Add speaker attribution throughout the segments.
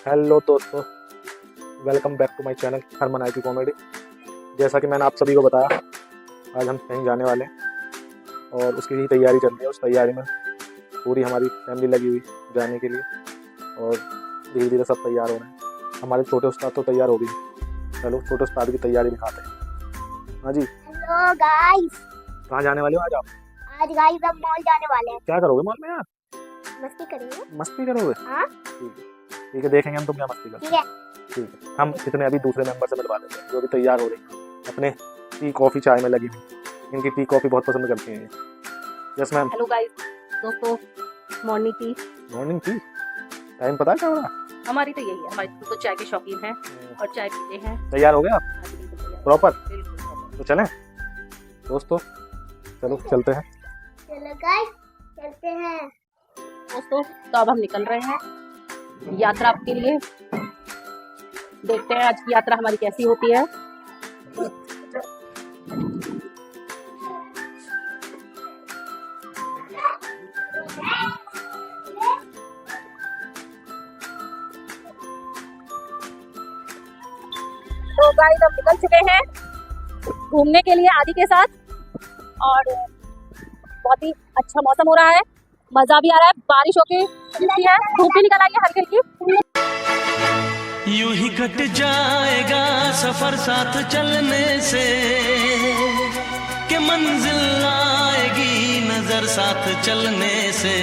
Speaker 1: Hello दोस्तों, welcome back to my channel Harman IP comedy. जैसा कि मैंने आप सभी को बताया, आज हम कहीं जाने वाले हैं और उसकी ही तैयारी चल रही है। उस तैयारी में पूरी हमारी फैमिली लगी हुई जाने के लिए और धीरे धीरे सब तैयार हो रहे हैं। हमारे छोटे उस्ताद तो तैयार हो गए। चलो छोटे उस्ताद की तैयारी दिखाते हैं। हाँ जी,
Speaker 2: हेलो गाइस,
Speaker 1: कहाँ जाने वाले हो आज आप?
Speaker 2: आज गाइस हम मॉल जाने वाले हैं।
Speaker 1: क्या करोगे मॉल में यार?
Speaker 2: मस्ती करेंगे।
Speaker 1: मस्ती करोगे?
Speaker 2: हाँ
Speaker 1: ठीक है, देखेंगे हम तुम क्या मस्ती करोगे।
Speaker 2: ठीक है।
Speaker 1: ठीक है, हम इतने अभी दूसरे मेंबर से मिलवा लेते हैं जो भी तैयार हो रही हैं, अपने टी कॉफ़ी चाय में लगी हुई। इनकी टी कॉफ़ी बहुत पसंद करती हैं ये। Yes ma'am.
Speaker 3: हेलो गाइस, दोस्तों morning tea.
Speaker 1: Morning tea time पता है क्या हो रहा?
Speaker 3: हमारी तो यही है, हमारी तो चाय के शौकीन हैं और चाय पीते हैं।
Speaker 1: तैयार हो गए आप
Speaker 3: हाँ जी, बिल्कुल तैयार।
Speaker 1: प्रॉपर?
Speaker 3: बिल्कुल proper।
Speaker 1: तो चलें दोस्तों, चलो चलते हैं।
Speaker 2: चलो गाइस चलते हैं।
Speaker 3: दोस्तों तो अब हम निकल रहे हैं यात्रा के लिए। देखते हैं आज की यात्रा हमारी कैसी होती है। तो गाइस हम निकल चुके हैं घूमने के लिए आदि के साथ और बहुत ही अच्छा मौसम हो रहा है, मजा भी आ रहा है, बारिश होके रुकी है, धूप भी निकल आई है हल्की हल्की।
Speaker 4: यूं ही कट जाएगा सफर साथ चलने से, कि मंजिल आएगी नजर साथ चलने से।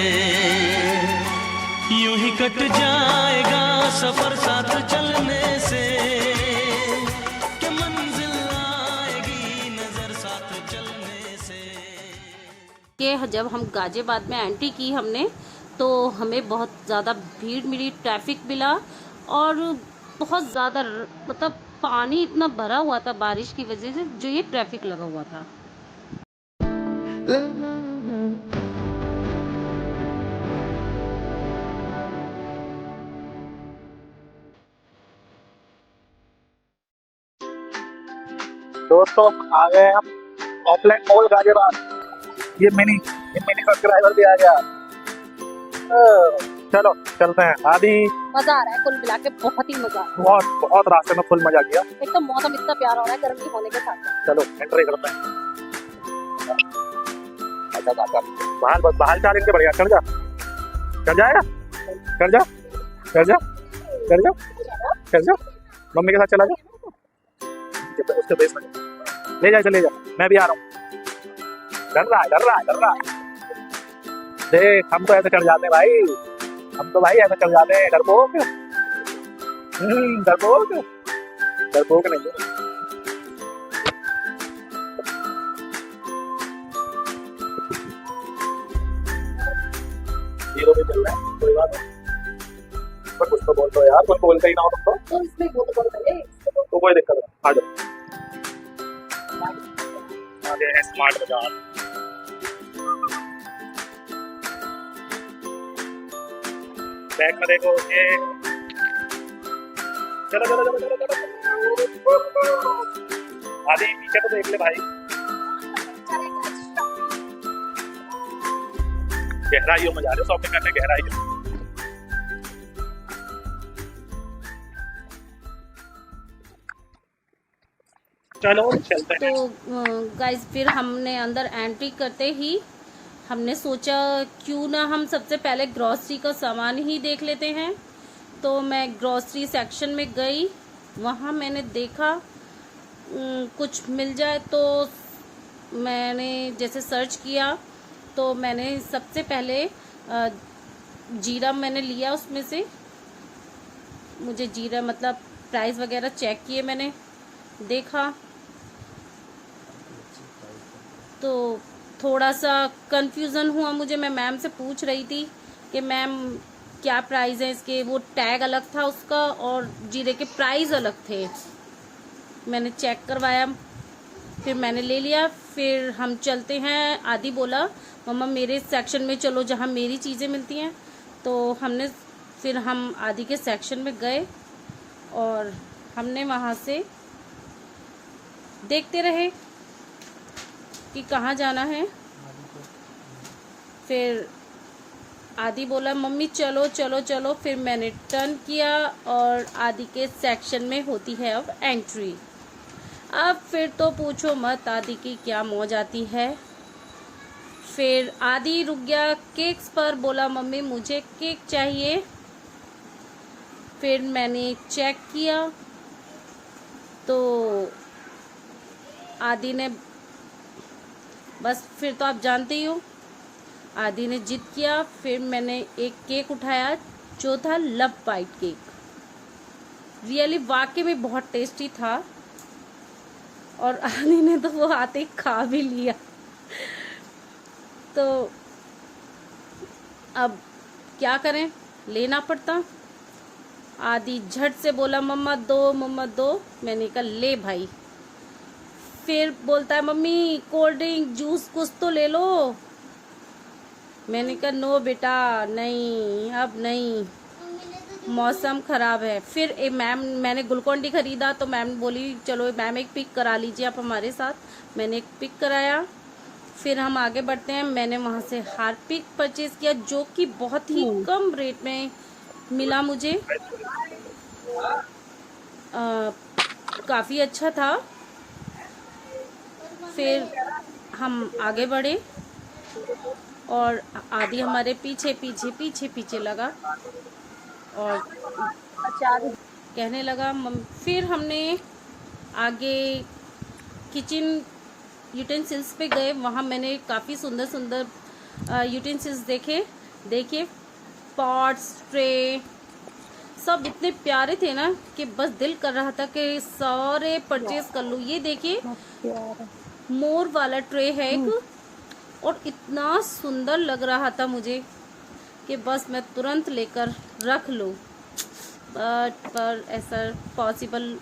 Speaker 4: यूं ही कट जाएगा सफर साथ चलने से, कि मंजिल आएगी नजर साथ चलने से।
Speaker 5: कि जब हम गाजियाबाद में एंट्री की हमने, तो हमें बहुत ज़्यादा भीड़ मिली, ट्रैफिक मिला और बहुत ज़्यादा मतलब पानी इतना भरा हुआ था बारिश की वजह से, जो ये ट्रैफिक लगा हुआ था।
Speaker 1: दोस्तों आ गए हम ऑफलाइन मॉल गाजियाबाद। ये मिनी सब्सक्राइबर भी आ गया। चलो चलते हैं। आदि
Speaker 3: मजा आ रहा है, कुल मिला के बहुत ही मजा।
Speaker 1: बहुत बहुत रास्ते में फुल मजा किया।
Speaker 3: एक तो मौसम इतना प्यारा हो रहा है गर्मी होने के साथ साथ।
Speaker 1: चलो एंट्री करते हैं। बाहर बस बाहर चार इनके बढ़िया। चढ़ जा, चढ़ जाएगा, चढ़ जा, चढ़ जा, चढ़ जा, चढ़ जा। मम्मी के साथ चला जा, उसके बेस में ले जा, चले जा। मैं भी आ रहा हूँ। डर रहा है, डर रहा है, डर रहा है। देख हम तो ऐसे चढ़ जाते हैं भाई, हम तो भाई ऐसे चढ़ जाते हैं। डरपोक डरपोक डरपोक नहीं है। हीरो भी चल रहा है, कोई बात नहीं, पर कुछ तो बोल दो यार। कुछ बोलते ही ना हो तुम
Speaker 3: तो इसमें वो तो बोलते हैं
Speaker 1: तो कोई दिक्कत नहीं। आ जाओ, आ गए हैं स्मार्ट बाजार। बैग में देखो ये। चलो चलो चलो चलो चलो। आदि पीछे तो देख ले भाई। गहराइयों में जा रहे शॉपिंग करने, गहराइयों। चलो चलते हैं।
Speaker 5: तो गाइस फिर हमने अंदर एंट्री करते ही हमने सोचा क्यों ना हम सबसे पहले ग्रॉसरी का सामान ही देख लेते हैं। तो मैं ग्रॉसरी सेक्शन में गई, वहाँ मैंने देखा कुछ मिल जाए। तो मैंने जैसे सर्च किया तो मैंने सबसे पहले जीरा मैंने लिया। उसमें से मुझे जीरा मतलब प्राइस वगैरह चेक किए, मैंने देखा तो थोड़ा सा कंफ्यूजन हुआ मुझे। मैं मैम से पूछ रही थी कि मैम क्या प्राइस है इसके, वो टैग अलग था उसका और जीरे के प्राइस अलग थे। मैंने चेक करवाया, फिर मैंने ले लिया। फिर हम चलते हैं। आदि बोला मम्मा मेरे सेक्शन में चलो जहाँ मेरी चीज़ें मिलती हैं। तो फिर हम आदि के सेक्शन में गए और हमने वहाँ से देखते रहे कि कहाँ जाना है। फिर आदि बोला मम्मी चलो चलो चलो, फिर मैंने टर्न किया और आदि के सेक्शन में होती है अब एंट्री। अब फिर तो पूछो मत आदि की क्या मौज आती है। फिर आदि रुक गया केक्स पर, बोला मम्मी मुझे केक चाहिए। फिर मैंने चेक किया तो आदि ने बस, फिर तो आप जानते ही हो, आदि ने जिद किया। फिर मैंने एक केक उठाया जो था लव बाइट केक। रियली वाकई में बहुत टेस्टी था और आदि ने तो वो आते ही खा भी लिया। तो अब क्या करें, लेना पड़ता। आदि झट से बोला मम्मा दो मम्मा दो। मैंने कहा ले भाई। फिर बोलता है मम्मी कोल्ड ड्रिंक जूस कुछ तो ले लो। मैंने कहा नो बेटा नहीं, अब नहीं, मौसम ख़राब है। फिर मैंने ग्लूकोन डी खरीदा तो मैम बोली चलो मैम एक पिक करा लीजिए आप हमारे साथ। मैंने एक पिक कराया। फिर हम आगे बढ़ते हैं। मैंने वहाँ से हार्पिक परचेज़ किया जो कि बहुत ही कम रेट में मिला मुझे, काफ़ी अच्छा था। फिर हम आगे बढ़े और आदि हमारे पीछे पीछे पीछे पीछे लगा और कहने लगा फिर हमने आगे किचन यूटेंसिल्स पे गए। वहाँ मैंने काफ़ी सुंदर सुंदर यूटेंसिल्स देखे पॉट्स, ट्रे, सब इतने प्यारे थे ना कि बस दिल कर रहा था कि सारे परचेज कर लूँ। ये देखिए मोर वाला ट्रे है एक और इतना सुंदर लग रहा था मुझे कि बस मैं तुरंत लेकर रख लूँ, पर ऐसा पॉसिबल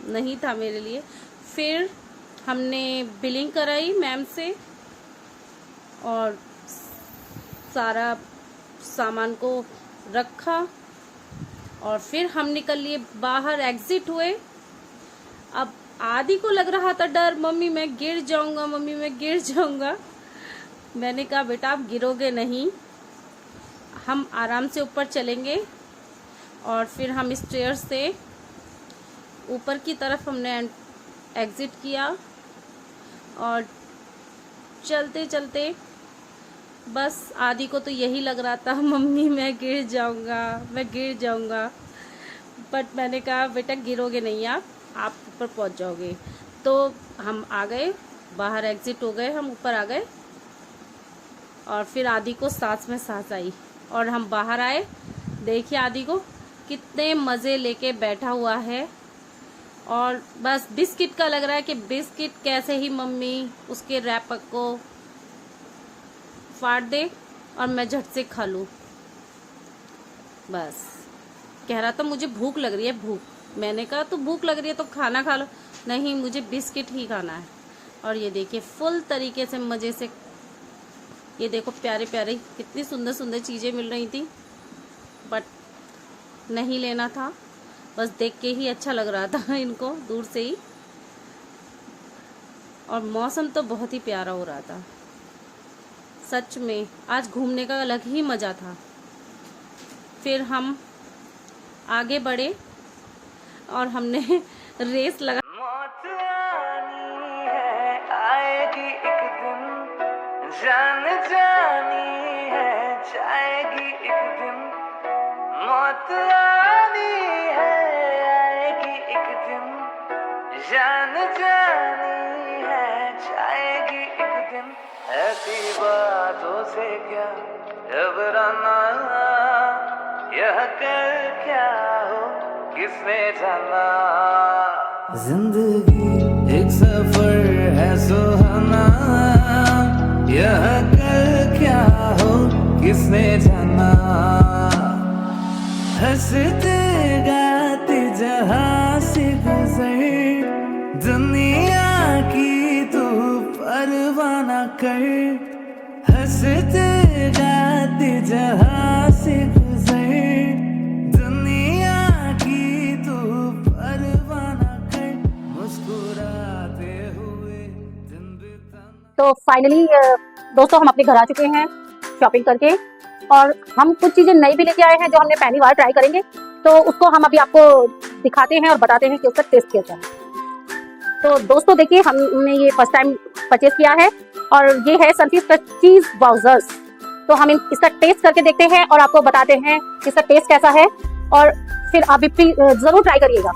Speaker 5: नहीं था मेरे लिए। फिर हमने बिलिंग कराई मैम से और सारा सामान को रखा और फिर हम निकल लिए बाहर, एग्जिट हुए। अब आदि को लग रहा था डर, मम्मी मैं गिर जाऊंगा, मम्मी मैं गिर जाऊंगा। मैंने कहा बेटा आप गिरोगे नहीं, हम आराम से ऊपर चलेंगे। और फिर हम स्टेयर से ऊपर की तरफ हमने एग्जिट किया और चलते चलते बस आदि को तो यही लग रहा था मम्मी मैं गिर जाऊंगा, मैं गिर जाऊंगा। बट मैंने कहा बेटा गिरोगे नहीं, आप ऊपर पहुंच जाओगे। तो हम आ गए, बाहर एग्जिट हो गए, हम ऊपर आ गए और फिर आदि को सांस में सांस आई और हम बाहर आए। देखिए आदि को कितने मज़े लेके बैठा हुआ है और बस बिस्किट का लग रहा है कि बिस्किट कैसे ही मम्मी उसके रैपर को फाड़ दे और मैं झट से खा लूँ। बस कह रहा था मुझे भूख लग रही है, भूख। मैंने कहा तो भूख लग रही है तो खाना खा लो। नहीं मुझे बिस्किट ही खाना है। और ये देखिए फुल तरीके से मज़े से, ये देखो प्यारे प्यारे कितनी सुंदर सुंदर चीज़ें मिल रही थी, बट नहीं लेना था, बस देख के ही अच्छा लग रहा था इनको दूर से ही। और मौसम तो बहुत ही प्यारा हो रहा था सच में, आज घूमने का अलग ही मज़ा था। फिर हम आगे बढ़े और हमने रेस लगा।
Speaker 4: मौत आनी है आएगी एक दिन, जान जानी है जाएगी एक दिन। मौत आनी है आएगी एक दिन, जान जानी है जाएगी एक दिन। ऐसी बातों से क्या घबराना, यह कर क्या हो किसने जाना। जिंदगी एक सफर है सुहाना, यह कर क्या हो किसने जाना। हंसते गाते जहाँ से गुजर, दुनिया की तू परवाह न कर। हंसते गाते जहाँ से गुजर, दुनिया की तू परवाह न कर। मुस्कुराते हुए दिन बिताना।
Speaker 3: तो फाइनली दोस्तों हम अपने घर आ चुके हैं शॉपिंग करके और हम कुछ चीजें नई भी लेके आए हैं जो हमने पहली बार ट्राई करेंगे, तो उसको हम अभी आपको दिखाते हैं और बताते हैं कि उसका टेस्ट कैसा है। तो दोस्तों देखिए, हमने ये फर्स्ट टाइम परचेज किया है और ये है सनफीस्ट का चीज वाउजर्स। तो हम इसका टेस्ट करके देखते हैं और आपको बताते हैं कि इसका टेस्ट कैसा है, और फिर आप भी जरूर ट्राई करिएगा।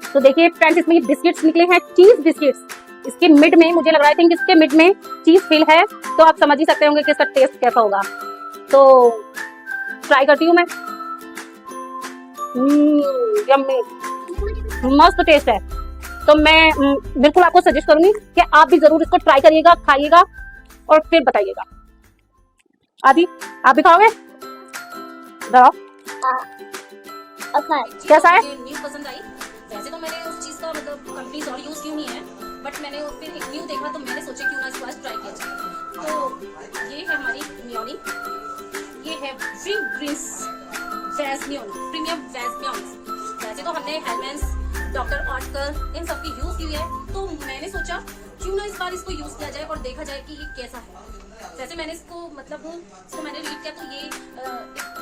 Speaker 3: तो देखिए फ्रेंड्स, इसमें बिस्किट्स निकले हैं, चीज बिस्किट्स। इसके मिड में मुझे लग रहा है कि इसके मिड में चीज फिल है, तो आप समझ ही सकते होंगे कि इसका टेस्ट कैसा होगा। तो ट्राई करती हूँ मैं। यम्मी, मस्त टेस्ट है। तो मैं बिल्कुल आपको सजेस्ट करूंगी कि आप भी जरूर इसको ट्राई करिएगा, खाइएगा और फिर बताइएगा। आदि, आप भी खाओगे? बताओ कैसा है?
Speaker 5: न्यू पसंद आई। वैसे तो मैंने उस चीज का मतलब कंपनीज और यूज की नहीं है, बट मैंने फिर एक न्यू देखा तो मैंने सोचा क्यों ना इसको आज ट्राई किया जाए। तो ये है हमारी मेयोनी, ये है Wingreens veg mayonnaise, premium veg mayonnaise. वैसे तो हमने हेलमेंस, डॉक्टर ऑटकर इन सब की यूज की है, तो मैंने सोचा क्यों ना इस बार इसको यूज किया जाए और देखा जाए कि ये कैसा है। वैसे मैंने इसको मतलब इसको मैंने रीड किया तो ये एक